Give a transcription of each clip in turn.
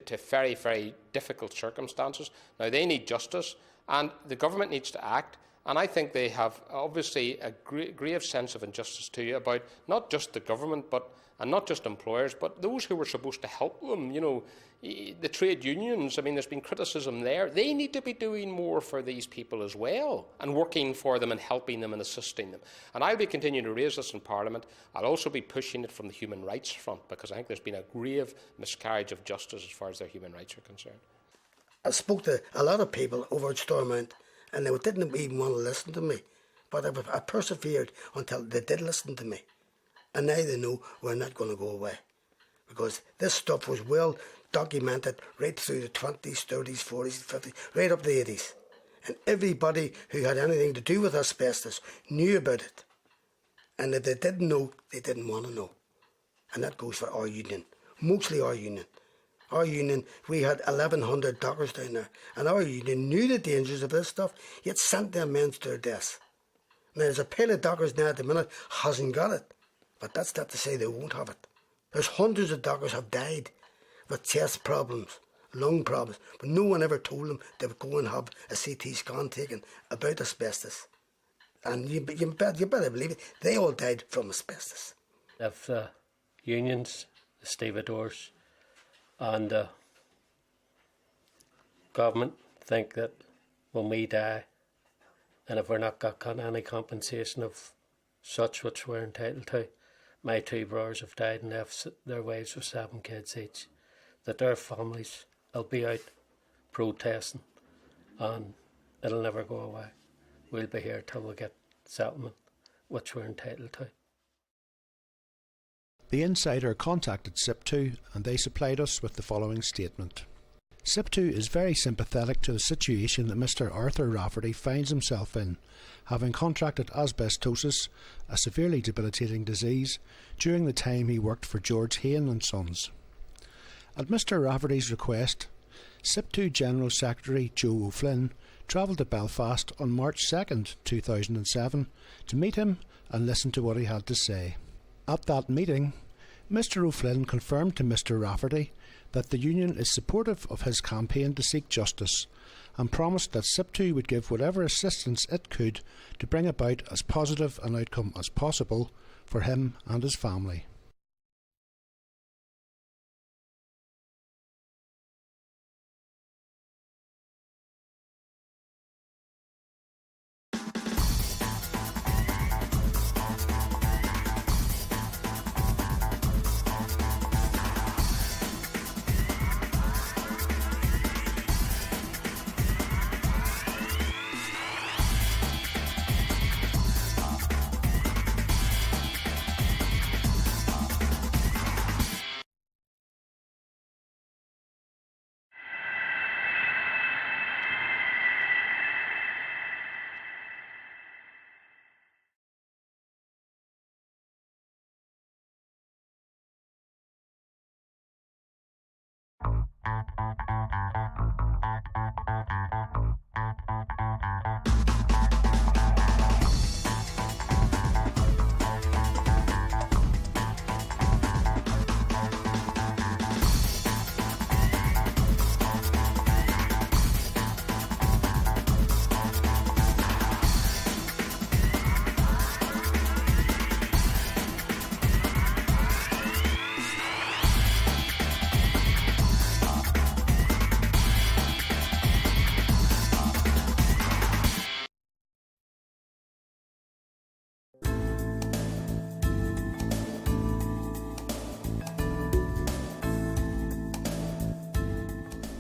to very, very difficult circumstances. Now, they need justice, and the government needs to act. And I think they have obviously a grave sense of injustice too about not just the government, and not just employers, but those who were supposed to help them. You know, the trade unions. I mean, there's been criticism there. They need to be doing more for these people as well, and working for them and helping them and assisting them. And I'll be continuing to raise this in Parliament. I'll also be pushing it from the human rights front, because I think there's been a grave miscarriage of justice as far as their human rights are concerned. I spoke to a lot of people over at Stormont, and they didn't even want to listen to me. But I persevered until they did listen to me. And now they know we're not going to go away. Because this stuff was well documented right through the 20s, 30s, 40s, 50s, right up the 80s. And everybody who had anything to do with asbestos knew about it. And if they didn't know, they didn't want to know. And that goes for our union, mostly our union. Our union, we had 1,100 dockers down there, and our union knew the dangers of this stuff, yet sent their men to their deaths. Now, there's a pile of dockers now at the minute hasn't got it, but that's not to say they won't have it. There's hundreds of dockers have died with chest problems, lung problems, but no one ever told them they would go and have a CT scan taken about asbestos. And you better believe it, they all died from asbestos. If the unions, the stevedores, and the government think that when we die, and if we're not got any compensation of such which we're entitled to, my two brothers have died and left their wives with 7 kids each, that their families will be out protesting, and it'll never go away. We'll be here till we get settlement which we're entitled to. The Insider contacted SIP2 and they supplied us with the following statement. SIP2 is very sympathetic to the situation that Mr Arthur Rafferty finds himself in, having contracted asbestosis, a severely debilitating disease, during the time he worked for George Hayne and Sons. At Mr Rafferty's request, SIP2 General Secretary Joe O'Flynn travelled to Belfast on March 2nd, 2007 to meet him and listen to what he had to say. At that meeting, Mr O'Flynn confirmed to Mr Rafferty that the union is supportive of his campaign to seek justice and promised that SIP2 would give whatever assistance it could to bring about as positive an outcome as possible for him and his family.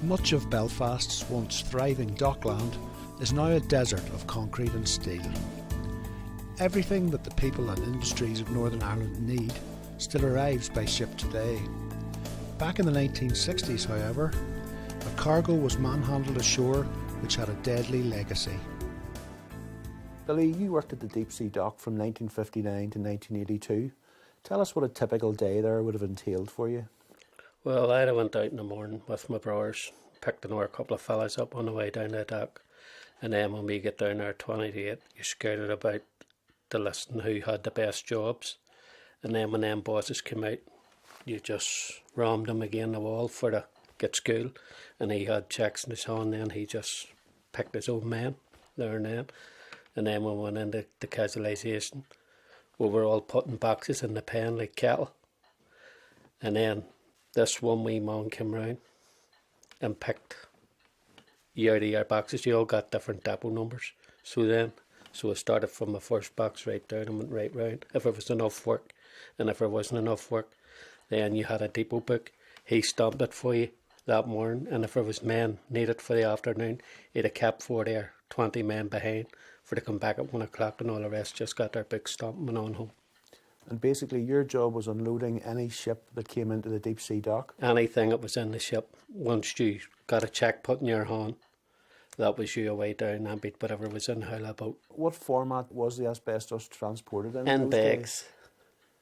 Much of Belfast's once thriving dockland is now a desert of concrete and steel. Everything that the people and industries of Northern Ireland need still arrives by ship today. Back in the 1960s, however, a cargo was manhandled ashore which had a deadly legacy. Billy, you worked at the deep sea dock from 1959 to 1982. Tell us what a typical day there would have entailed for you. Well, I'd have went out in the morning with my brothers, picked another couple of fellas up on the way down the dock, and then when we get down there 20 to 8, you scouted about to listen who had the best jobs, and then when them bosses came out, you just rammed them again the wall for the get school, and he had checks in his hand. Then he just picked his own men there and then we went into the casualisation. We were all putting boxes in the pen like cattle, and then this one wee man came round and picked year to year boxes. You all got different depot numbers. So I started from the first box right down and went right round. If there was enough work, and if there wasn't enough work, then you had a depot book. He stamped it for you that morning, and if there was men needed for the afternoon, he'd have kept 40 or 20 men behind for to come back at 1 o'clock, and all the rest just got their book stamped and went on home. And basically your job was unloading any ship that came into the deep sea dock? Anything that was in the ship, once you got a check put in your hand, that was you away down and beat whatever was in the boat. What format was the asbestos transported in? In bags.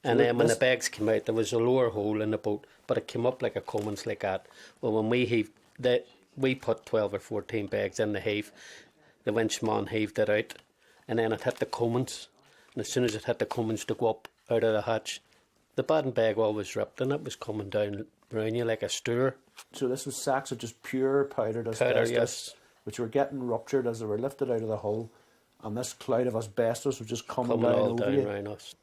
And then when this- the bags came out, there was a lower hole in the boat, but it came up like a Cummins like that. Well, when we heaved, we put 12 or 14 bags in the heave. The winchman heaved it out, and then it hit the Cummins. And as soon as it hit the Cummins to go up out of the hatch, the bottom bag always ripped, and it was coming down round you like a stour. So this was sacks of just pure powdered asbestos, Powder, yes. which were getting ruptured as they were lifted out of the hull, and this cloud of asbestos was just coming Coming down all over down you. round us.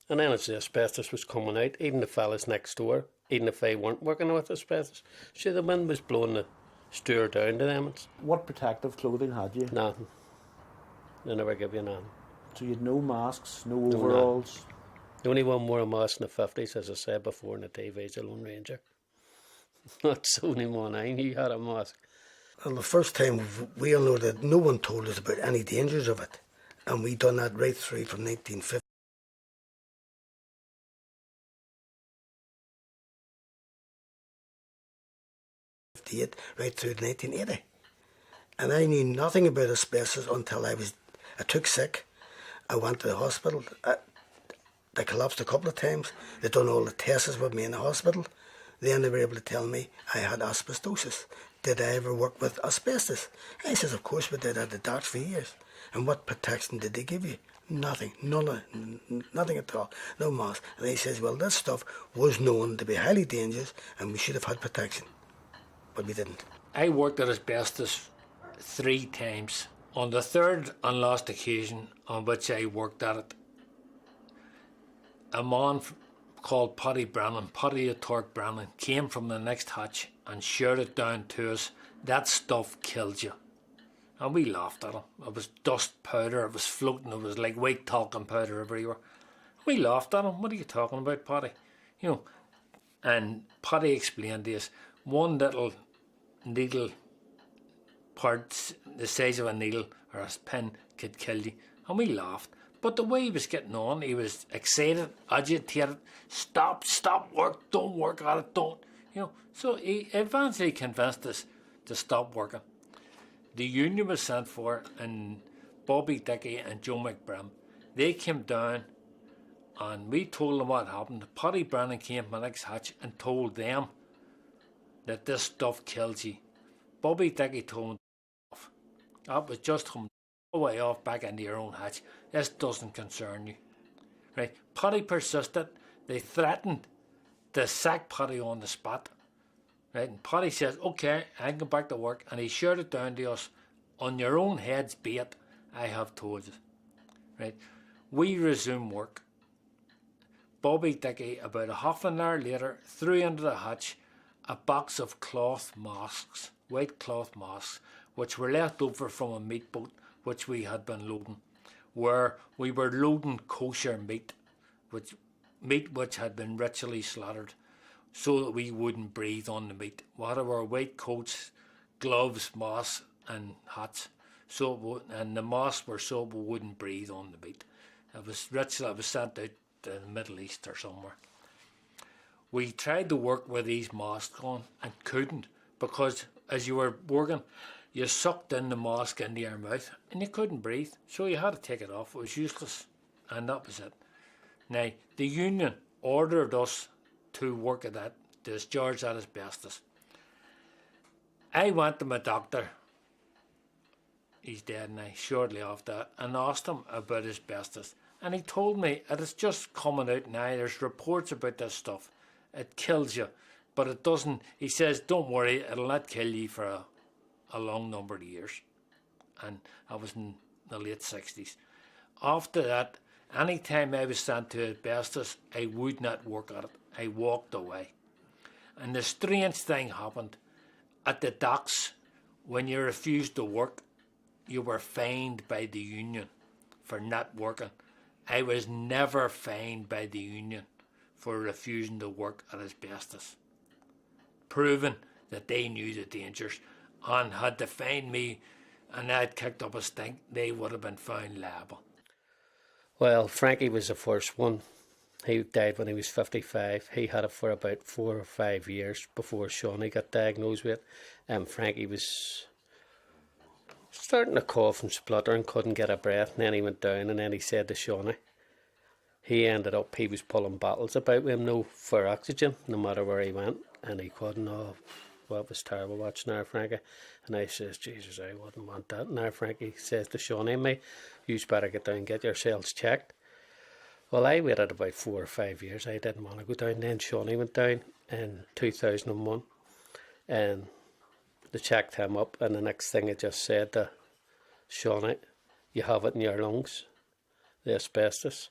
And then as the asbestos was coming out, even the fellas next door, even if they weren't working with asbestos, see, the wind was blowing the stour down to them. It's What protective clothing had you? nothing. They never give you nothing. So you had no masks, no overalls. The only one wore a mask in the 50s, as I said before in the TV, is the Lone Ranger. That's the only one I knew had a mask. Well, the first time we unloaded, no one told us about any dangers of it. And we done that right through from 1950. Right through 1980. And I knew nothing about asbestos until I took sick. I went to the hospital. They collapsed a couple of times. They done all the tests with me in the hospital. Then they were able to tell me I had asbestosis. Did I ever work with asbestos? I says, of course we did at the docks for years. And what protection did they give you? Nothing. Nothing at all. No mask. And he says, well, this stuff was known to be highly dangerous and we should have had protection. But we didn't. I worked at asbestos 3 times. On the third and last occasion on which I worked at it, a man called Paddy the Torque Brannan, came from the next hatch and shouted down to us, "That stuff kills you." And we laughed at him. It was dust powder, it was floating, it was like white talcum powder everywhere. We laughed at him. "What are you talking about, Paddy?" You know, and Paddy explained to us, one little needle part the size of a needle or a pin could kill you. And we laughed. But the way he was getting on, he was excited, agitated, stop work, don't work at it, don't. You know, so he eventually convinced us to stop working. The union was sent for, and Bobby Dickey and Joe McBrim, they came down and we told them what happened. Paddy Brannan came from the next hatch and told them that this stuff kills you. Bobby Dickey told them off. That was just him way off back into your own hatch. This doesn't concern you. Right? Paddy persisted. They threatened to sack Paddy on the spot. Right? And Paddy says, "Okay, I can go back to work." And he shouted down to us, "On your own heads be it, I have told you." Right? We resume work. Bobby Dickey, about a half an hour later, threw into the hatch a box of cloth masks, white cloth masks, which were left over from a meat boat which we had been loading, where we were loading kosher meat which had been ritually slaughtered, so that we wouldn't breathe on the meat. We had our white coats, gloves, masks and hats, and the masks were so we wouldn't breathe on the meat. It was ritual. It was sent out to the Middle East or somewhere. We tried to work with these masks on and couldn't, because as you were working, you sucked in the mask into your mouth and you couldn't breathe, so you had to take it off. It was useless, and that was it. Now, the union ordered us to work at that, to discharge that asbestos. I went to my doctor, he's dead now, shortly after, and asked him about asbestos. And he told me it is just coming out now, there's reports about this stuff. It kills you. but it doesn't. He says, don't worry, it'll not kill you for a long number of years. And I was in the late 60s. After that, any time I was sent to asbestos, I would not work at it. I walked away. And the strange thing happened. At the docks, when you refused to work, you were fined by the union for not working. I was never fined by the union for refusing to work at asbestos, proving that they knew the dangers and had to fine me, and I'd kicked up a stink, they would have been found liable. Well, Frankie was the first one. He died when he was 55. He had it for about 4 or 5 years before Shawnee got diagnosed with it. And Frankie was starting to cough and splutter and couldn't get a breath. And then he went down, and then he said to Shawnee, he was pulling bottles about with him no for oxygen, no matter where he went. And he couldn't. Oh, well, it was terrible watching our Frankie. And I says, Jesus, I wouldn't want that. And our Frankie says to Shawnee and me, you better get down and get yourselves checked. Well, I waited about 4 or 5 years. I didn't want to go down. Then Shawnee went down in 2001, and they checked him up. And the next thing I just said to Shawnee, you have it in your lungs, the asbestos.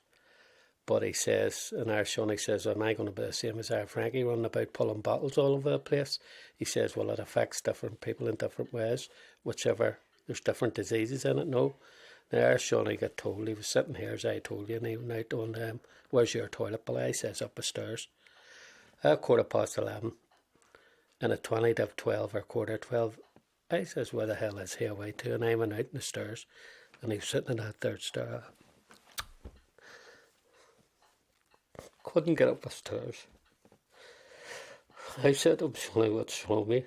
But he says, and our Shawnee says, am I going to be the same as our Frankie, running about pulling bottles all over the place? He says, well, it affects different people in different ways, whichever, there's different diseases in it, no. Now, Shawnee got told, he was sitting here as I told you, and he went out on, where's your toilet bill? I says, up the stairs. At 11:15, and at 20 to 12 or 11:45, I says, where the hell is he away to? And I went out in the stairs, and he was sitting in that third stair. Couldn't get up the stairs. I said to him, Shawnee, what's wrong with me?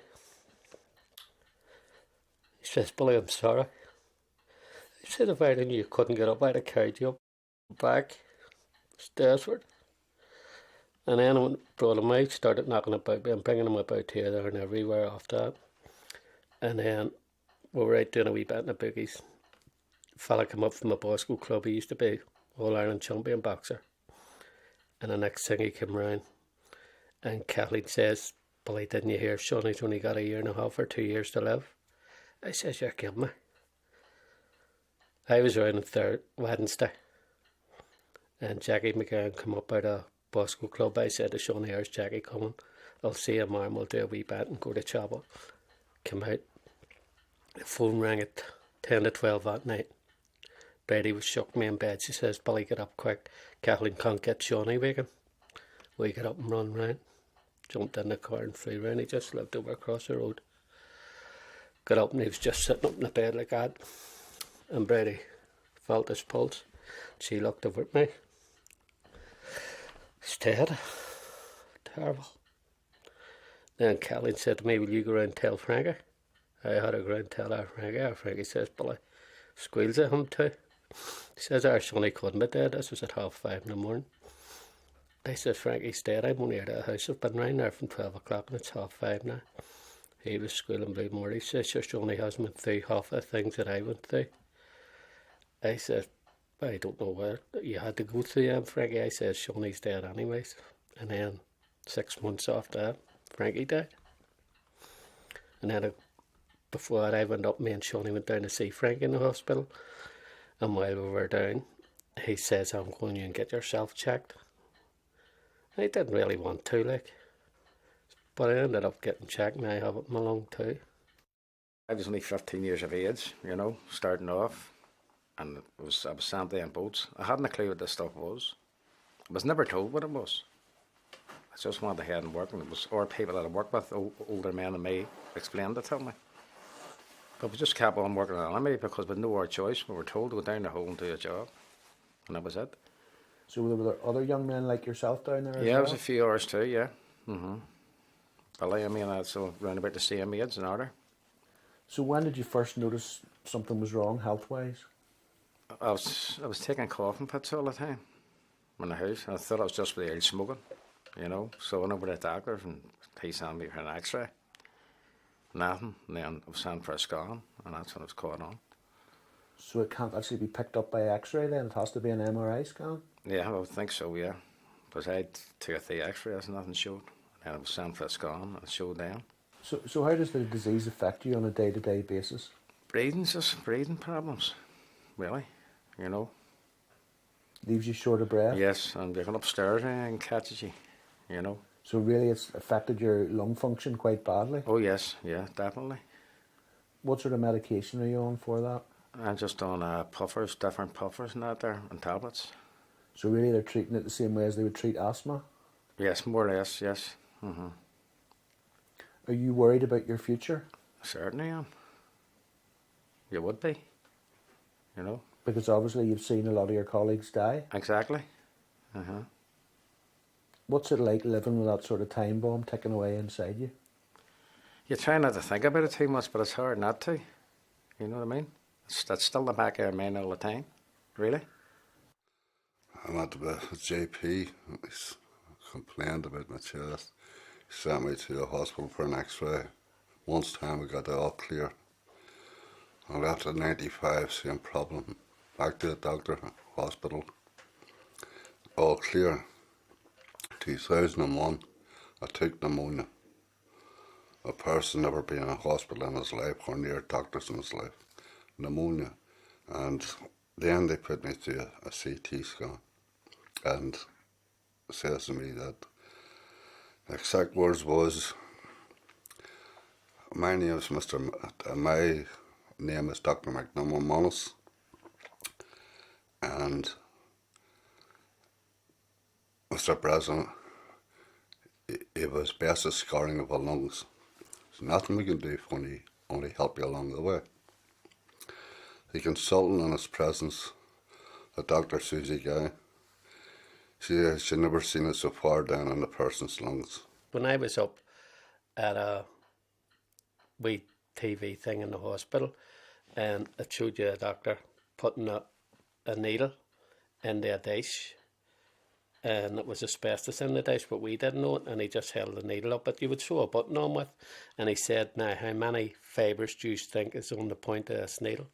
He says, Billy, I'm sorry. I said, if I knew you couldn't get up, I'd have carried you up back stairsward. And then I brought him out, started knocking about and bringing him about here, there and everywhere after that. And then we were out doing a wee bit in the boogies. A fella came up from a Bosco club. He used to be All-Ireland champion boxer. And the next thing he came round, and Kathleen says, Billy, didn't you hear Shawnee's only got 1.5 or 2 years to live? I says, you're kidding me. I was around on Wednesday, and Jackie McGann come up out of Bosco Club. I said to Shawnee, here's Jackie coming. I'll see him tomorrow and we'll do a wee bet and go to chapel. Come out. The phone rang at 10 to 12 that night. Brady was shook me in bed. She says, Billy, get up quick. Kathleen can't get Shawnee waking. We get up and run round. Jumped in the car and flew round. He just lived over across the road. Got up and he was just sitting up in the bed like that. And Brady felt his pulse. She looked over at me. He's dead. Terrible. Then Kathleen said to me, will you go around and tell Frankie? I had to go around and tell our Frankie. Our Frankie says, Billy, squeals at him too. He says, our Sonny couldn't be dead. This was at 5:30 in the morning. I says, Frankie's dead. I'm only out of the house. I've been round there from 12 o'clock and it's 5:30 now. He was squealing blue more. He says, your Sonny hasn't went through half the things that I went through. I said, I don't know where you had to go through them, Frankie. I said, Shawnee's dead anyways. And then 6 months after that, Frankie died. And then before that, I went up, me and Shawnee went down to see Frankie in the hospital. And while we were down, he says, I'm going you and get yourself checked. I didn't really want to, like. But I ended up getting checked and I have it in my lung too. I was only 15 years of age, you know, starting off. And I was sent in boats. I hadn't a clue what this stuff was. I was never told what it was. I just wanted to head and work, and it was our people that I worked with, older men than me, explained it to me. But we just kept on working on me because we had no other choice. We were told to go down the hole and do a job. And that was it. So were there other young men like yourself down there as Yeah, well? there was a few hours too, yeah. Billy, I mean, I had so round about the same age and order. So when did you first notice something was wrong health-wise? I was taking coughing fits all the time in the house. I thought I was just with the old smoking, you know. So I went over to the doctor and he sent me for an x-ray. Nothing. And then I was sent for a scan and that's when it was caught on. So it can't actually be picked up by x-ray then? It has to be an MRI scan? Yeah, I would think so, yeah. Because I had 2 or 3 x-rays and nothing showed. And I was sent for a scan and showed them. So how does the disease affect you on a day-to-day basis? Breathing problems, really, you know. Leaves you short of breath? Yes, and you're going upstairs and catches you, you know. So really it's affected your lung function quite badly? Oh yes, yeah, definitely. What sort of medication are you on for that? I'm just on puffers, different puffers and that there, and tablets. So really they're treating it the same way as they would treat asthma? Yes, more or less, yes. Are you worried about your future? Certainly am. You would be, you know. Because obviously you've seen a lot of your colleagues die. Exactly. What's it like living with that sort of time bomb ticking away inside you? You try not to think about it too much, but it's hard not to. You know what I mean? That's still in the back of your mind all the time, really. I'm at the GP. He's complained about my chest. He sent me to the hospital for an x-ray. Once time we got it all clear. I left at 95, same problem. Back to the doctor, hospital. All clear. 2001, I took pneumonia. A person never been in a hospital in his life or near doctors in his life. Pneumonia. And then they put me through a CT scan. And it says to me that the exact words was, my name is my name is Dr. McNamara, and Mr. President, it was best a scarring of the lungs. There's nothing we can do for only help you along the way. The consultant in his presence, the Dr. Susie Guy, she never seen it so far down in a person's lungs. When I was up at a wee TV thing in the hospital, and it showed you a doctor putting a needle into a dish, and it was asbestos in the dish, but we didn't know it, and he just held the needle up, but you would sew a button on with, and he said, now, how many fibres do you think is on the point of this needle?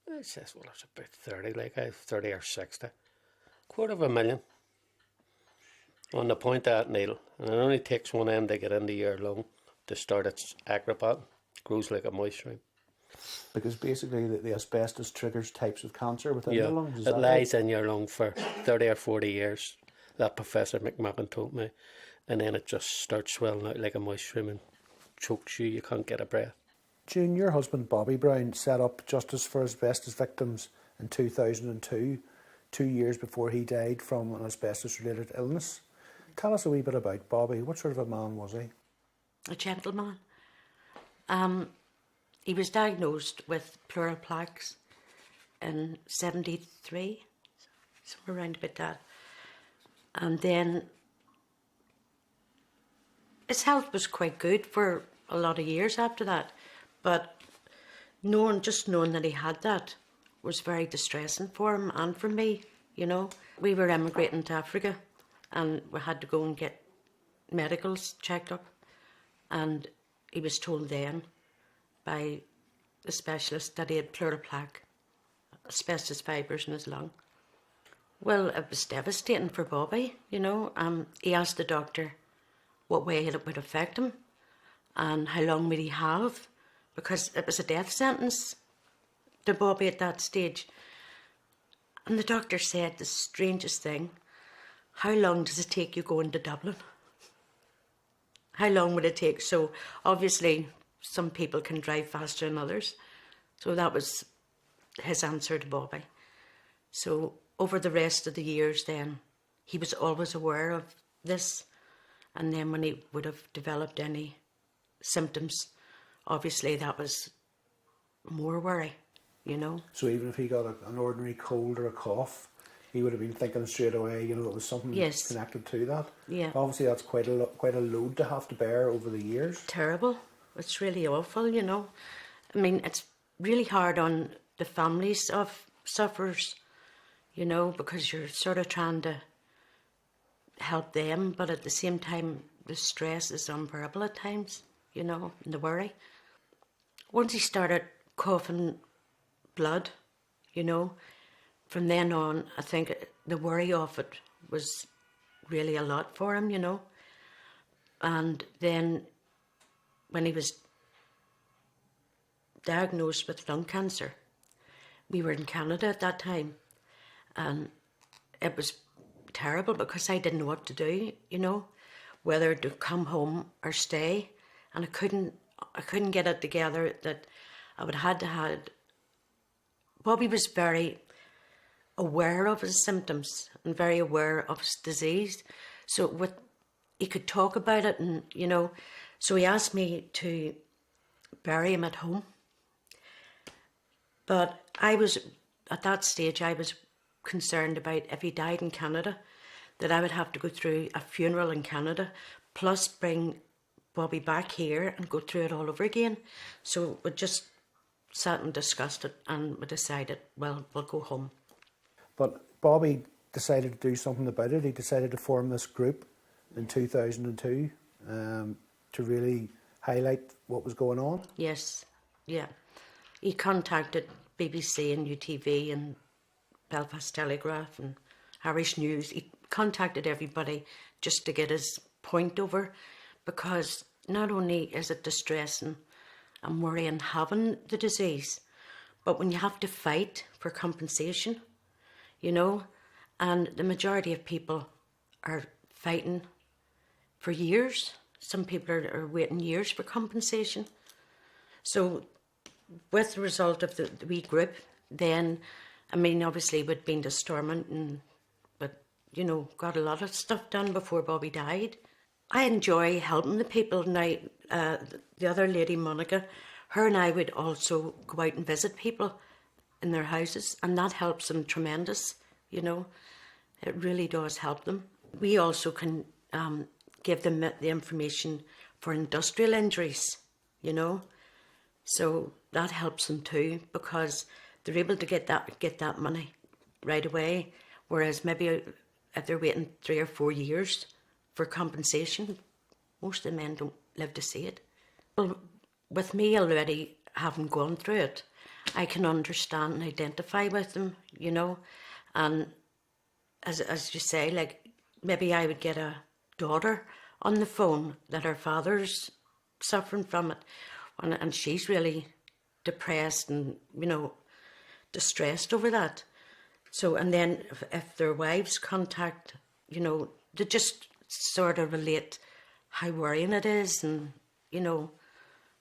I says, well, it's about 30, like I have 30 or 60. 250,000 on the point of that needle, and it only takes one end to get into your lung to start its acrobat. It grows like a mushroom. Because basically the asbestos triggers types of cancer within the lungs. Is it that lies right? in your lung for 30 or 40 years. That Professor McMahon told me. And then it just starts swelling out like a mushroom and chokes you. You can't get a breath. June, your husband Bobby Brown set up Justice for Asbestos Victims in 2002, 2 years before he died from an asbestos-related illness. Tell us a wee bit about Bobby. What sort of a man was he? A gentleman. He was diagnosed with pleural plaques in 73, somewhere around about that. And then his health was quite good for a lot of years after that. But just knowing that he had that was very distressing for him and for me, you know. We were emigrating to Africa and we had to go and get medicals checked up. And he was told then by the specialist that he had pleural plaque, asbestos fibres in his lung. Well, it was devastating for Bobby, you know. He asked the doctor what way it would affect him and how long would he have, because it was a death sentence to Bobby at that stage. And the doctor said the strangest thing, how long does it take you going to Dublin? How long would it take? So obviously some people can drive faster than others. So that was his answer to Bobby. So over the rest of the years then, he was always aware of this. And then when he would have developed any symptoms, obviously that was more worry, you know. So even if he got an ordinary cold or a cough, he would have been thinking straight away, you know, it was something connected to that. Yeah. Obviously that's quite a load to have to bear over the years. Terrible. It's really awful, you know. I mean, it's really hard on the families of sufferers, you know, because you're sort of trying to help them, but at the same time, the stress is unbearable at times, you know, and the worry. Once he started coughing blood, you know, from then on, I think the worry of it was really a lot for him, you know. And then when he was diagnosed with lung cancer, we were in Canada at that time, and it was terrible because I didn't know what to do, you know, whether to come home or stay, and I couldn't get it together that I would had to have. Bobby was very aware of his symptoms and very aware of his disease, so he could talk about it, and you know, so he asked me to bury him at home. But at that stage, I was concerned about if he died in Canada, that I would have to go through a funeral in Canada, plus bring Bobby back here and go through it all over again. So we just sat and discussed it, and we decided, well, we'll go home. But Bobby decided to do something about it. He decided to form this group in 2002 to really highlight what was going on. Yes, yeah. He contacted BBC and NvTv and Belfast Telegraph and Irish News. He contacted everybody just to get his point over, because not only is it distressing and worrying having the disease, but when you have to fight for compensation, you know, and the majority of people are fighting for years. Some people are waiting years for compensation. So with the result of the wee group, then, I mean, obviously we'd been to Stormont, but, you know, got a lot of stuff done before Bobby died. I enjoy helping the people. Now, the other lady, Monica, her and I would also go out and visit people in their houses, and that helps them tremendous, you know. It really does help them. We also can give them the information for industrial injuries, you know. So that helps them too, because they're able to get that money right away, whereas maybe if they're waiting 3 or 4 years for compensation, most of the men don't live to see it. Well, with me already having gone through it, I can understand and identify with them, you know. And as you say, like, maybe I would get a daughter on the phone that her father's suffering from it, and she's really depressed and, you know, distressed over that. So, and then if their wives contact, you know, they just sort of relate how worrying it is, and, you know,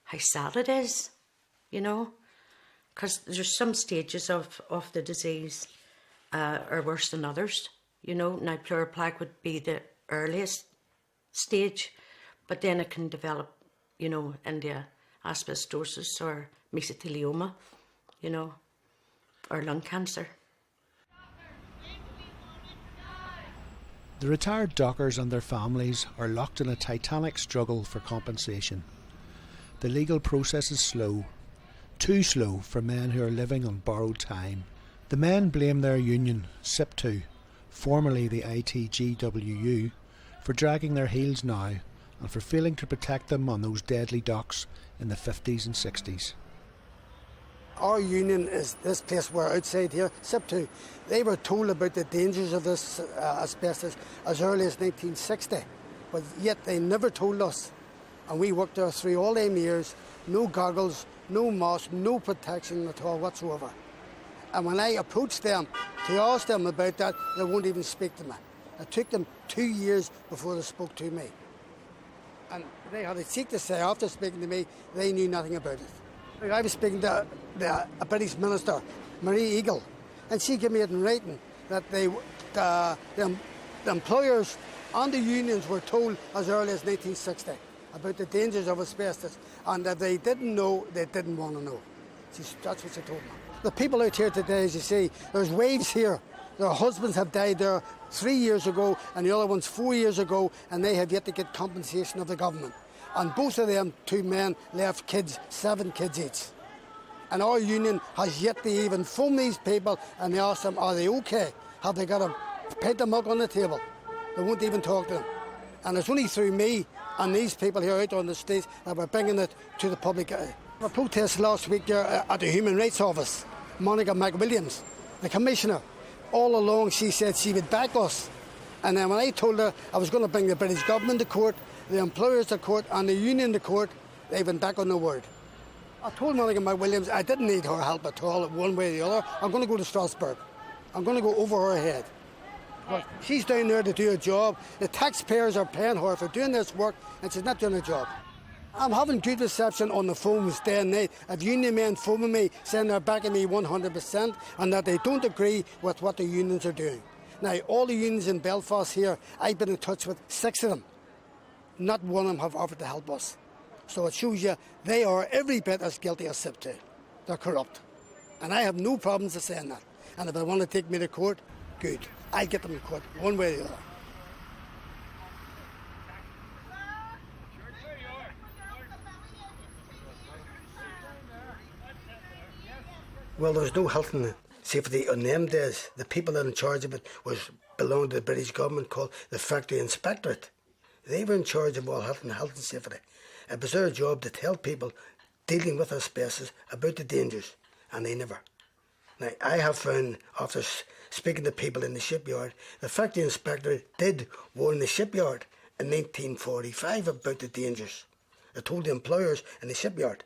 how sad it is, you know, because there's some stages of the disease are worse than others, you know. Now, pleural plaque would be the earliest stage, but then it can develop, you know, into asbestosis or mesothelioma, you know, or lung cancer. The retired dockers and their families are locked in a titanic struggle for compensation. The legal process is slow, too slow for men who are living on borrowed time. The men blame their union, SIP2, formerly the ITGWU, for dragging their heels now and for failing to protect them on those deadly docks in the 50s and 60s. Our union is this place we're outside here, SIP2. They were told about the dangers of this asbestos as early as 1960, but yet they never told us. And we worked there through all them years, no goggles, no mask, no protection at all whatsoever. And when I approached them to ask them about that, they won't even speak to me. It took them 2 years before they spoke to me. And they had a cheek to say, after speaking to me, they knew nothing about it. I was speaking to a British minister, Marie Eagle, and she gave me it in writing that the employers and the unions were told as early as 1960 about the dangers of asbestos, and that they didn't know, they didn't want to know. That's what she told me. The people out here today, as you see, there's waves here. Their husbands have died there 3 years ago, and the other ones 4 years ago, and they have yet to get compensation of the government. And both of them, 2 men, left kids, 7 kids each. And our union has yet to even phone these people and they ask them, are they okay? Have they got a pint of milk on the table? They won't even talk to them. And it's only through me and these people here out on the streets that we're bringing it to the public eye. A protest last week here at the Human Rights Office. Monica McWilliams, the Commissioner, all along she said she would back us. And then when I told her I was going to bring the British government to court, the employers to court and the union to court, they went back on their word. I told Monica McWilliams I didn't need her help at all, one way or the other. I'm going to go to Strasbourg. I'm going to go over her head. But she's down there to do a job. The taxpayers are paying her for doing this work, and she's not doing a job. I'm having good reception on the phones day and night of union men phoning me saying they're backing me 100% and that they don't agree with what the unions are doing. Now, all the unions in Belfast here, I've been in touch with 6 of them. Not one of them have offered to help us. So it shows you they are every bit as guilty as SIP2. They're corrupt. And I have no problems with saying that. And if they want to take me to court, good. I'll get them to court, one way or the other. Well, there was no health and safety on them days. The people in charge of it belonged to the British government, called the Factory Inspectorate. They were in charge of all health and safety. It was their job to tell people dealing with asbestos about the dangers, and they never. Now, I have found, after speaking to people in the shipyard, the Factory Inspectorate did warn the shipyard in 1945 about the dangers. They told the employers in the shipyard,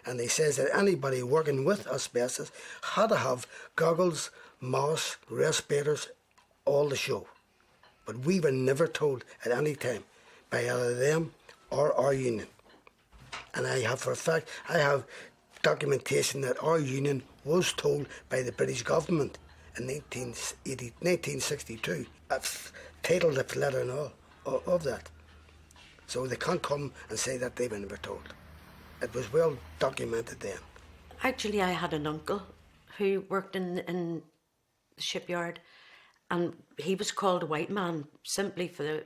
and they says that anybody working with asbestos had to have goggles, masks, respirators, all the show. But we were never told at any time by either them or our union. And I have, for a fact, I have documentation that our union was told by the British government in 1962. I've titled the letter and all of that. So they can't come and say that they were never told. It was well documented then. Actually, I had an uncle who worked in the shipyard, and he was called a white man simply for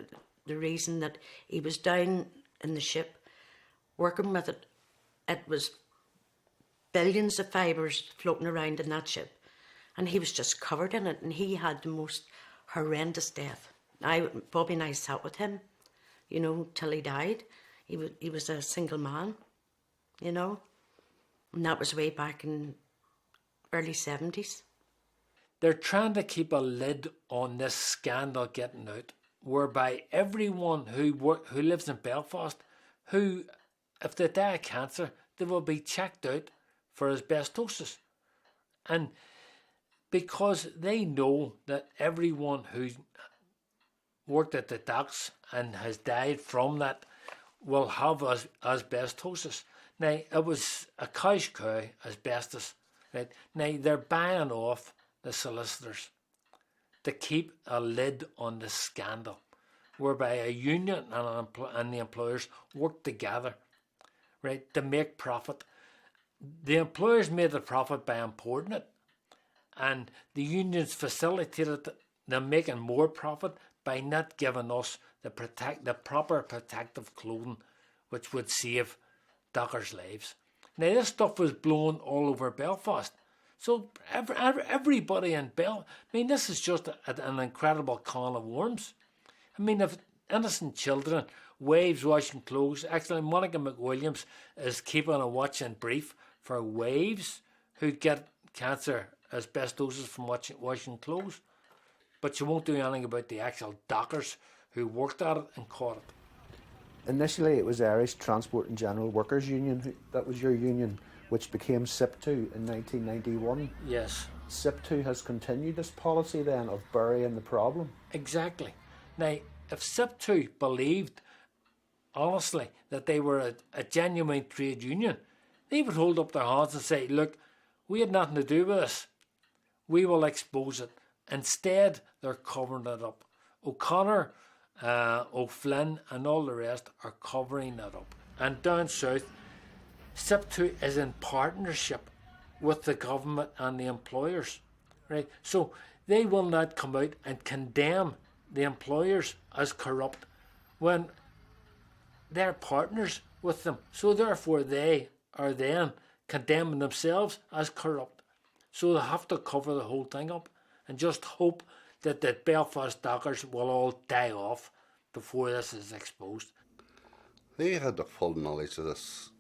the reason that he was down in the ship working with it. It was billions of fibres floating around in that ship, and he was just covered in it, and he had the most horrendous death. Bobby and I sat with him, you know, till he died. He was a single man, you know, and that was way back in early 70s. They're trying to keep a lid on this scandal getting out, whereby everyone who lives in Belfast, who, if they die of cancer, they will be checked out for asbestosis. And because they know that everyone who worked at the docks and has died from that will have asbestosis. Now, it was a cash cow, asbestos. Right? Now, they're buying off the solicitors to keep a lid on the scandal, whereby a union and the employers work together, right, to make profit. The employers made the profit by importing it, and the unions facilitated them making more profit by not giving us the proper protective clothing, which would save dockers' lives. Now, this stuff was blown all over Belfast. So everybody in this is just an incredible can of worms. I mean, if innocent children, wives washing clothes, actually Monica McWilliams is keeping a watch and brief for wives who get cancer, asbestosis from washing clothes. But she won't do anything about the actual dockers who worked at it and caught it. Initially, it was Irish Transport and General Workers Union. That was your union, which became SIP2 in 1991. Yes. SIP2 has continued this policy then of burying the problem. Exactly. Now, if SIP2 believed, honestly, that they were a genuine trade union, they would hold up their hands and say, look, we had nothing to do with this. We will expose it. Instead, they're covering it up. O'Connor, O'Flynn and all the rest are covering it up. And down south, SIP2 is in partnership with the government and the employers, right? So they will not come out and condemn the employers as corrupt when they're partners with them. So therefore they are then condemning themselves as corrupt. So they have to cover the whole thing up and just hope that the Belfast dockers will all die off before this is exposed. They had the full knowledge of this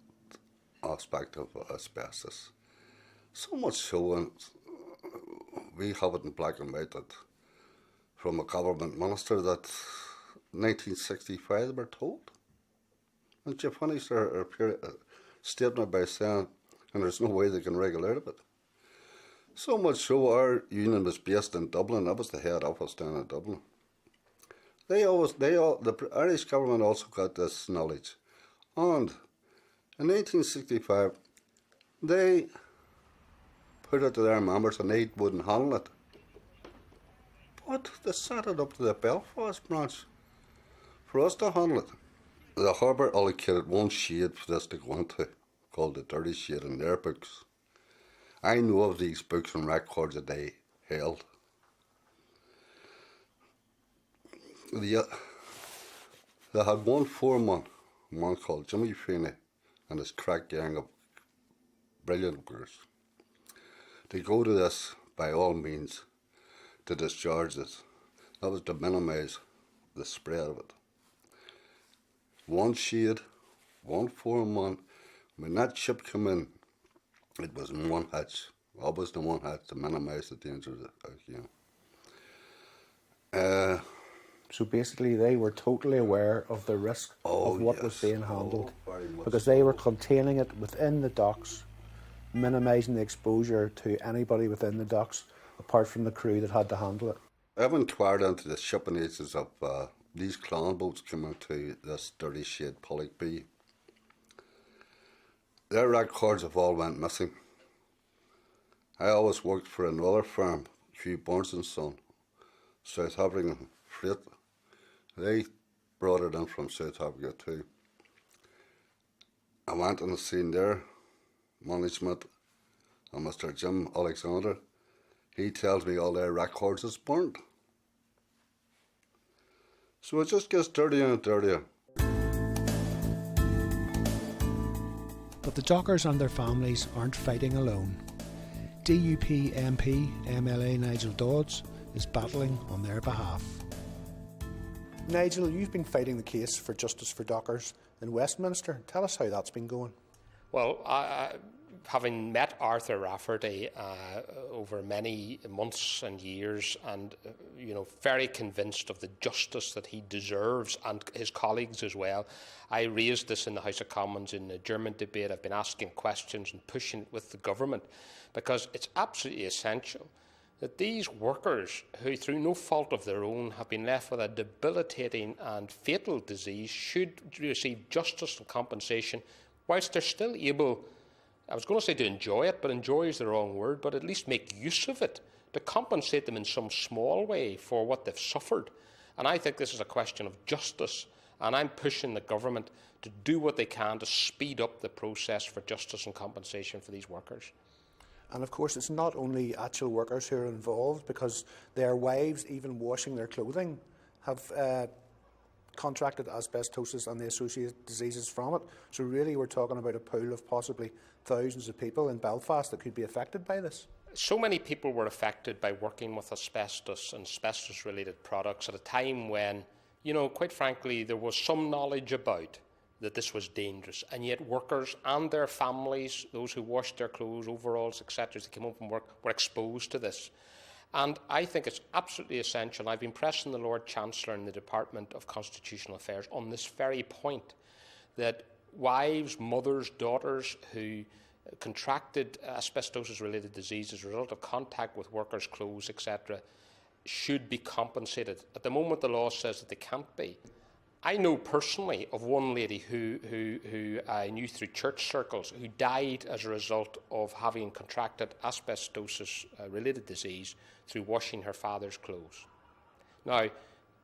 aspect of asbestos. So much so, and we have it in black and white, that from a government minister that 1965 they were told. And she finished her statement by saying, and there's no way they can wriggle out of it. So much so our union was based in Dublin. That was the head office down in Dublin. The Irish government also got this knowledge. And in 1965, they put it to their members and they wouldn't handle it. But they set it up to the Belfast branch for us to handle it. The harbour allocated one shade for this to go into, called the Dirty Shade, in their books. I know of these books and records that they held. They had one foreman, a man called Jimmy Feeney, and his crack gang of brilliant workers. They go to this by all means to discharge this. That was to minimise the spread of it. One shade, one foreman. When that ship came in, it was in one hatch, always the one hatch to minimise the danger again. So basically they were totally aware of the risk of what was being handled, because they were containing it within the docks, minimising the exposure to anybody within the docks apart from the crew that had to handle it. I've inquired into the shipping ages of these clan boats coming to this Dirty Shade Pollock Bay. Their records have all went missing. I always worked for another firm, Hugh Burns and Son, South African Freight. They brought it in from South Africa too. I went and seen their management, and Mr. Jim Alexander, he tells me all their records is burnt. So it just gets dirtier and dirtier. But the dockers and their families aren't fighting alone. DUP MP MLA Nigel Dodds is battling on their behalf. Nigel, you've been fighting the case for justice for dockers in Westminster. Tell us how that's been going. Well, having met Arthur Rafferty over many months and years, and very convinced of the justice that he deserves, and his colleagues as well, I raised this in the House of Commons in the German debate. I've been asking questions and pushing it with the government, because it's absolutely essential that these workers, who through no fault of their own have been left with a debilitating and fatal disease, should receive justice and compensation whilst they're still able, I was going to say to enjoy it, but enjoy is the wrong word, but at least make use of it, to compensate them in some small way for what they've suffered. And I think this is a question of justice, and I'm pushing the government to do what they can to speed up the process for justice and compensation for these workers. And of course, it's not only actual workers who are involved, because their wives, even washing their clothing, have contracted asbestosis and the associated diseases from it. So really we're talking about a pool of possibly thousands of people in Belfast that could be affected by this. So many people were affected by working with asbestos and asbestos-related products at a time when, quite frankly, there was some knowledge about that this was dangerous, and yet workers and their families, those who washed their clothes, overalls, etc., as they came home from work, were exposed to this. And I think it's absolutely essential. I've been pressing the Lord Chancellor in the Department of Constitutional Affairs on this very point, that wives, mothers, daughters who contracted asbestosis-related disease as a result of contact with workers' clothes, etc., should be compensated. At the moment, the law says that they can't be. I know personally of one lady who I knew through church circles who died as a result of having contracted asbestosis-related disease through washing her father's clothes. Now,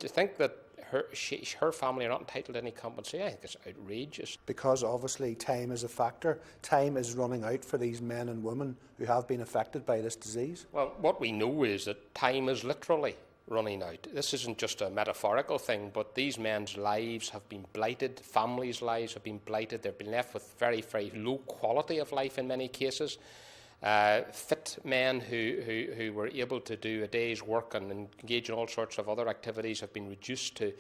to think that her family are not entitled to any compensation, I think it's outrageous. Because obviously time is a factor. Time is running out for these men and women who have been affected by this disease. Well, what we know is that time is literally running out. This isn't just a metaphorical thing, but these men's lives have been blighted, families' lives have been blighted, they've been left with very, very low quality of life in many cases. Fit men who were able to do a day's work and engage in all sorts of other activities have been reduced to